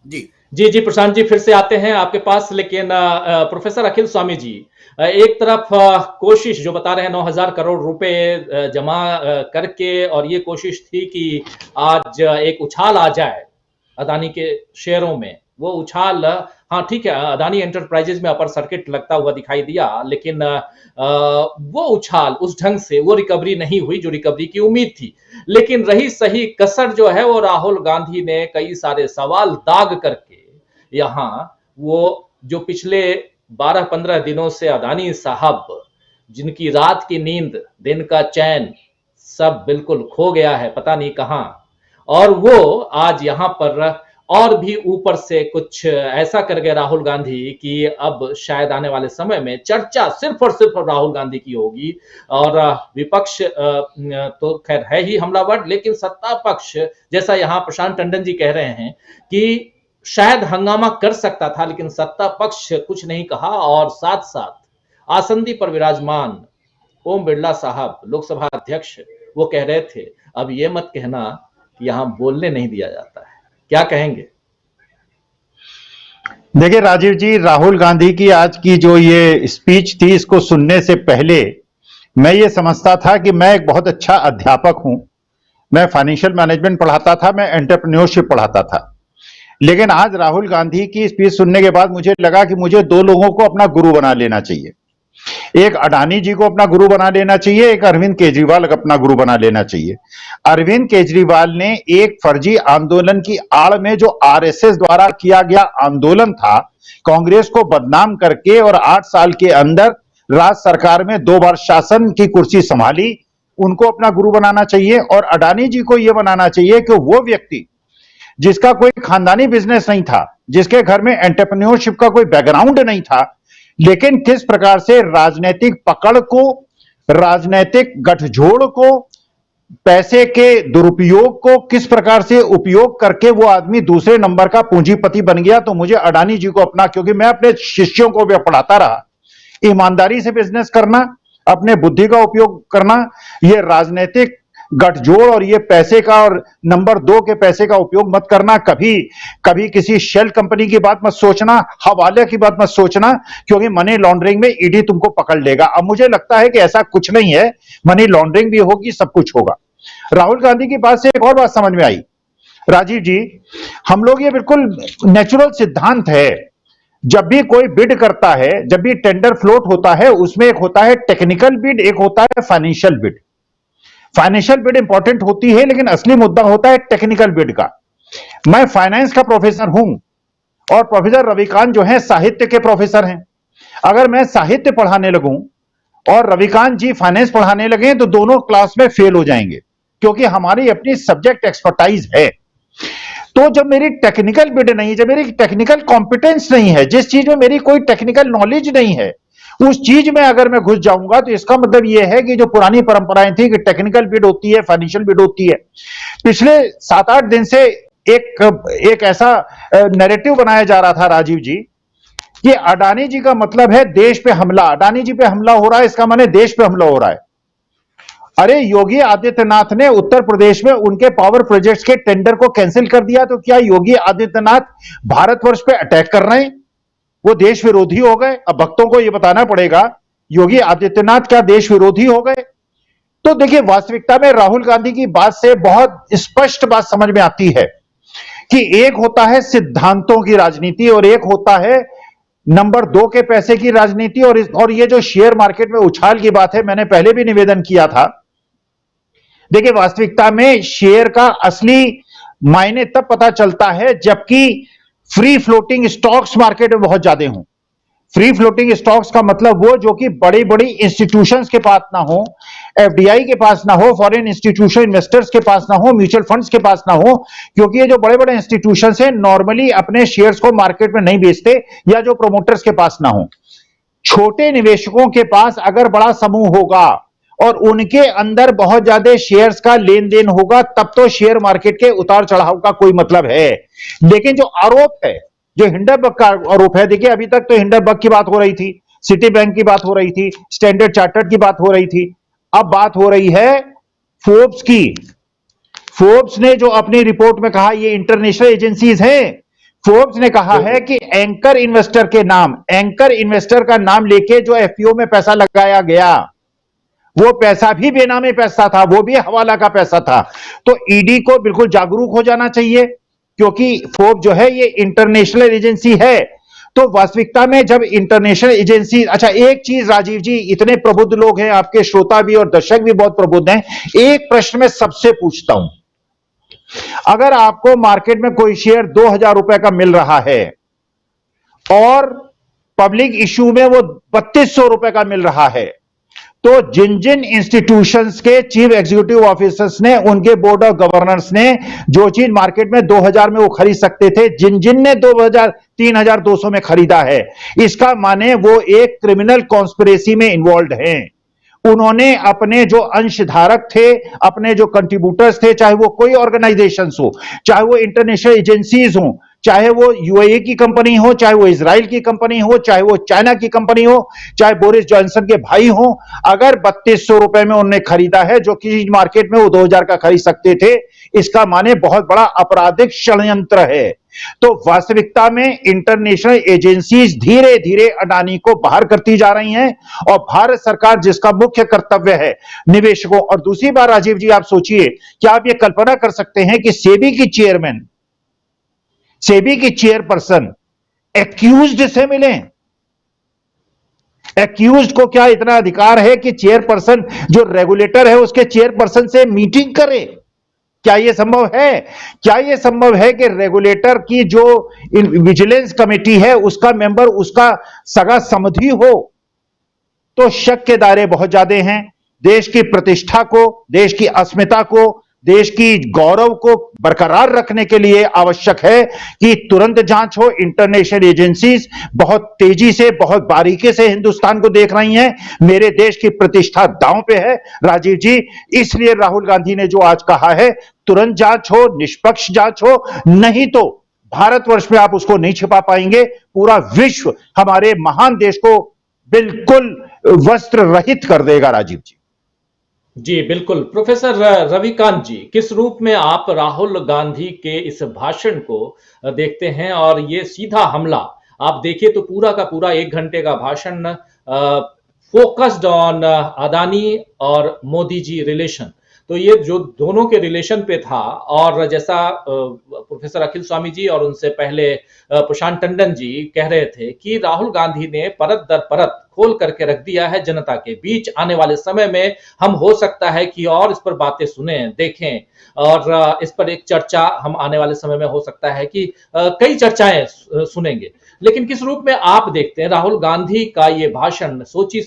जी। जी, जी, प्रशांत जी फिर से आते हैं आपके पास, लेकिन प्रोफेसर अखिल स्वामी जी, एक तरफ कोशिश जो बता रहे हैं 9,000 करोड़ रुपए जमा करके, और ये कोशिश थी कि आज एक उछाल आ जाए अदानी के शेयरों में। वो उछाल, हाँ ठीक है, अदानी एंटरप्राइजेज में अपर सर्किट लगता हुआ दिखाई दिया, लेकिन वो उछाल उस ढंग से वो रिकवरी नहीं हुई जो रिकवरी की उम्मीद थी। लेकिन रही सही कसर जो है वो राहुल गांधी ने कई सारे सवाल दाग करके यहां, वो जो पिछले 12-15 दिनों से अदानी साहब, जिनकी रात की नींद दिन का चैन सब बिल्कुल खो गया है पता नहीं कहां, और वो आज यहां पर और भी ऊपर से कुछ ऐसा कर गए राहुल गांधी कि अब शायद आने वाले समय में चर्चा सिर्फ और सिर्फ राहुल गांधी की होगी। और विपक्ष तो खैर है ही हमलावर, लेकिन सत्ता पक्ष, जैसा यहां प्रशांत टंडन जी कह रहे हैं कि शायद हंगामा कर सकता था, लेकिन सत्ता पक्ष कुछ नहीं कहा। और साथ साथ आसंदी पर विराजमान ओम बिरला साहब, लोकसभा अध्यक्ष, वो कह रहे थे अब ये मत कहना कि यहां बोलने नहीं दिया जाता है। क्या कहेंगे? देखिए राजीव जी, राहुल गांधी की आज की जो ये स्पीच थी, इसको सुनने से पहले मैं ये समझता था कि मैं एक बहुत अच्छा अध्यापक हूं। मैं फाइनेंशियल मैनेजमेंट पढ़ाता था, मैं एंटरप्रेन्योरशिप पढ़ाता था। लेकिन आज राहुल गांधी की स्पीच सुनने के बाद मुझे लगा कि मुझे दो लोगों को अपना गुरु बना लेना चाहिए। एक अडानी जी को अपना गुरु बना लेना चाहिए, एक अरविंद केजरीवाल को अपना गुरु बना लेना चाहिए। अरविंद केजरीवाल ने एक फर्जी आंदोलन की आड़ में जो आरएसएस द्वारा किया गया आंदोलन था, कांग्रेस को बदनाम करके और 8 साल के अंदर राज्य सरकार में 2 बार शासन की कुर्सी संभाली, उनको अपना गुरु बनाना चाहिए। और अडानी जी को यह बनाना चाहिए कि वो व्यक्ति जिसका कोई खानदानी बिजनेस नहीं था, जिसके घर में एंटरप्रेन्योरशिप का कोई बैकग्राउंड नहीं था, लेकिन किस प्रकार से राजनीतिक पकड़ को, राजनीतिक गठजोड़ को, पैसे के दुरुपयोग को किस प्रकार से उपयोग करके वो आदमी दूसरे नंबर का पूंजीपति बन गया। तो मुझे अडानी जी को अपना, क्योंकि मैं अपने शिष्यों को भी पढ़ाता रहा, ईमानदारी से बिजनेस करना, अपने बुद्धि का उपयोग करना, ये राजनीतिक गठजोड़ और ये पैसे का और नंबर 2 के पैसे का उपयोग मत करना। कभी कभी किसी शेल कंपनी की बात मत सोचना, हवाले की बात मत सोचना, क्योंकि मनी लॉन्ड्रिंग में ईडी तुमको पकड़ लेगा। अब मुझे लगता है कि ऐसा कुछ नहीं है, मनी लॉन्ड्रिंग भी होगी, सब कुछ होगा। राहुल गांधी की बात से एक और बात समझ में आई राजीव जी, हम लोग, ये बिल्कुल नेचुरल सिद्धांत है, जब भी कोई बिड करता है, जब भी टेंडर फ्लोट होता है, उसमें एक होता है टेक्निकल बिड, एक होता है financial bid. Financial bid important होती है, लेकिन असली मुद्दा होता है टेक्निकल बिड का। मैं फाइनेंस का प्रोफेसर हूं और प्रोफेसर रविकांत जो है साहित्य के प्रोफेसर हैं। अगर मैं साहित्य पढ़ाने लगूं और रविकांत जी फाइनेंस पढ़ाने लगे तो दोनों क्लास में फेल हो जाएंगे, क्योंकि हमारी अपनी सब्जेक्ट एक्सपर्टाइज है। तो जब मेरी टेक्निकल बिड नहीं, जब मेरी टेक्निकल कॉम्पिटेंस नहीं है, जिस चीज में मेरी कोई टेक्निकल नॉलेज नहीं है, उस चीज में अगर मैं घुस जाऊंगा, तो इसका मतलब यह है कि जो पुरानी परंपराएं थी कि टेक्निकल बिड होती है, फाइनेंशियल बिड होती है, पिछले 7-8 दिन से एक ऐसा नैरेटिव बनाया जा रहा था राजीव जी कि अडानी जी का मतलब है देश पे हमला, अडानी जी पे हमला हो रहा है, इसका माने देश पे हमला हो रहा है। अरे योगी आदित्यनाथ ने उत्तर प्रदेश में उनके पावर प्रोजेक्ट्स के टेंडर को कैंसिल कर दिया, तो क्या योगी आदित्यनाथ भारतवर्ष पे अटैक कर रहे हैं? वो देश विरोधी हो गए? अब भक्तों को यह बताना पड़ेगा, योगी आदित्यनाथ क्या देश विरोधी हो गए? तो देखिए, वास्तविकता में राहुल गांधी की बात से बहुत स्पष्ट बात समझ में आती है कि एक होता है सिद्धांतों की राजनीति और एक होता है नंबर 2 के पैसे की राजनीति। और ये जो शेयर मार्केट में उछाल की बात है, मैंने पहले भी निवेदन किया था। देखिए, वास्तविकता में शेयर का असली मायने तब पता चलता है जबकि फ्री फ्लोटिंग स्टॉक्स मार्केट में बहुत ज्यादा हों। फ्री फ्लोटिंग स्टॉक्स का मतलब वो जो कि बड़ी बड़ी इंस्टीट्यूशंस के पास ना हो, एफडीआई के पास ना हो, फॉरेन इंस्टीट्यूशन इन्वेस्टर्स के पास ना हो, म्यूचुअल फंड्स के पास ना हो, क्योंकि ये जो बड़े बड़े इंस्टीट्यूशंस हैं नॉर्मली अपने शेयर्स को मार्केट में नहीं बेचते, या जो प्रोमोटर्स के पास ना हो। छोटे निवेशकों के पास अगर बड़ा समूह होगा और उनके अंदर बहुत ज्यादा शेयर्स का लेन देन होगा, तब तो शेयर मार्केट के उतार चढ़ाव का कोई मतलब है। लेकिन जो आरोप है, जो हिंडनबर्ग का आरोप है, देखिए अभी तक तो हिंडनबर्ग की बात हो रही थी, सिटी बैंक की बात हो रही थी, स्टैंडर्ड चार्टर्ड की बात हो रही थी, अब बात हो रही है फोर्ब्स की। फोर्ब्स ने जो अपनी रिपोर्ट में कहा, ये इंटरनेशनल एजेंसीज हैं, फोर्ब्स ने कहा है कि एंकर इन्वेस्टर का नाम लेके जो एफपीओ में पैसा लगाया गया, वो पैसा भी बेनामी पैसा था, वो भी हवाला का पैसा था। तो ईडी को बिल्कुल जागरूक हो जाना चाहिए, क्योंकि फोर्ब जो है ये इंटरनेशनल एजेंसी है। तो वास्तविकता में जब इंटरनेशनल एजेंसी, अच्छा एक चीज राजीव जी, इतने प्रबुद्ध लोग हैं, आपके श्रोता भी और दर्शक भी बहुत प्रबुद्ध हैं, एक प्रश्न मैं सबसे पूछता हूं, अगर आपको मार्केट में कोई शेयर 2,000 रुपए का मिल रहा है और पब्लिक इश्यू में वो 3,200 रुपए का मिल रहा है, तो जिन जिन इंस्टीट्यूशंस के चीफ एग्जीक्यूटिव ऑफिसर्स ने, उनके बोर्ड ऑफ गवर्नर्स ने जो चीज मार्केट में 2,000 में वो खरीद सकते थे, जिन जिन ने 3,200 में खरीदा है, इसका माने वो एक क्रिमिनल कॉन्स्पिरेसी में इन्वॉल्व हैं। उन्होंने अपने जो अंशधारक थे, अपने जो कंट्रीब्यूटर्स थे, चाहे वो कोई ऑर्गेनाइजेशंस हो, चाहे वो इंटरनेशनल एजेंसीज हो, चाहे वो यूएई की कंपनी हो, चाहे वो इजराइल की कंपनी हो, चाहे वो चाइना की कंपनी हो, चाहे बोरिस जॉनसन के भाई हो, अगर 3,200 रुपए में उन्होंने खरीदा है, जो कि मार्केट में वो 2,000 का खरीद सकते थे, इसका माने बहुत बड़ा आपराधिक षड्यंत्र है। तो वास्तविकता में इंटरनेशनल एजेंसीज धीरे धीरे अडानी को बाहर करती जा रही हैं, और भारत सरकार जिसका मुख्य कर्तव्य है निवेशकों, और दूसरी बात राजीव जी आप सोचिए, क्या आप ये कल्पना कर सकते हैं कि सेबी की चेयरपर्सन एक्यूज्ड से मिले? एक्यूज्ड को क्या इतना अधिकार है कि चेयरपर्सन जो रेगुलेटर है उसके चेयरपर्सन से मीटिंग करे? क्या यह संभव है? क्या यह संभव है कि रेगुलेटर की जो विजिलेंस कमेटी है उसका मेंबर उसका सगा समधी हो? तो शक के दायरे बहुत ज्यादा हैं। देश की प्रतिष्ठा को, देश की अस्मिता को, देश की गौरव को बरकरार रखने के लिए आवश्यक है कि तुरंत जांच हो। इंटरनेशनल एजेंसीज बहुत तेजी से, बहुत बारीकी से हिंदुस्तान को देख रही हैं। मेरे देश की प्रतिष्ठा दांव पे है राजीव जी, इसलिए राहुल गांधी ने जो आज कहा है, तुरंत जांच हो, निष्पक्ष जांच हो, नहीं तो भारतवर्ष में आप उसको नहीं छिपा पाएंगे। पूरा विश्व हमारे महान देश को बिल्कुल वस्त्र रहित कर देगा राजीव जी। जी बिल्कुल। प्रोफेसर रविकांत जी, किस रूप में आप राहुल गांधी के इस भाषण को देखते हैं? और ये सीधा हमला आप देखिए तो पूरा का पूरा 1 घंटे का भाषण फोकस्ड ऑन अदानी और मोदी जी रिलेशन, तो ये जो दोनों के रिलेशन पे था। और जैसा प्रोफेसर अखिल स्वामी जी और उनसे पहले प्रशांत टंडन जी कह रहे थे कि राहुल गांधी ने परत दर परत खोल करके रख दिया है जनता के बीच। आने वाले समय में हम हो सकता है कि और इस पर बातें सुने, देखें, और इस पर एक चर्चा हम आने वाले समय में हो सकता है कि कई चर्चाएं सुनेंगे। लेकिन किस रूप में आप देखते हैं राहुल गांधी का ये भाषण? सोची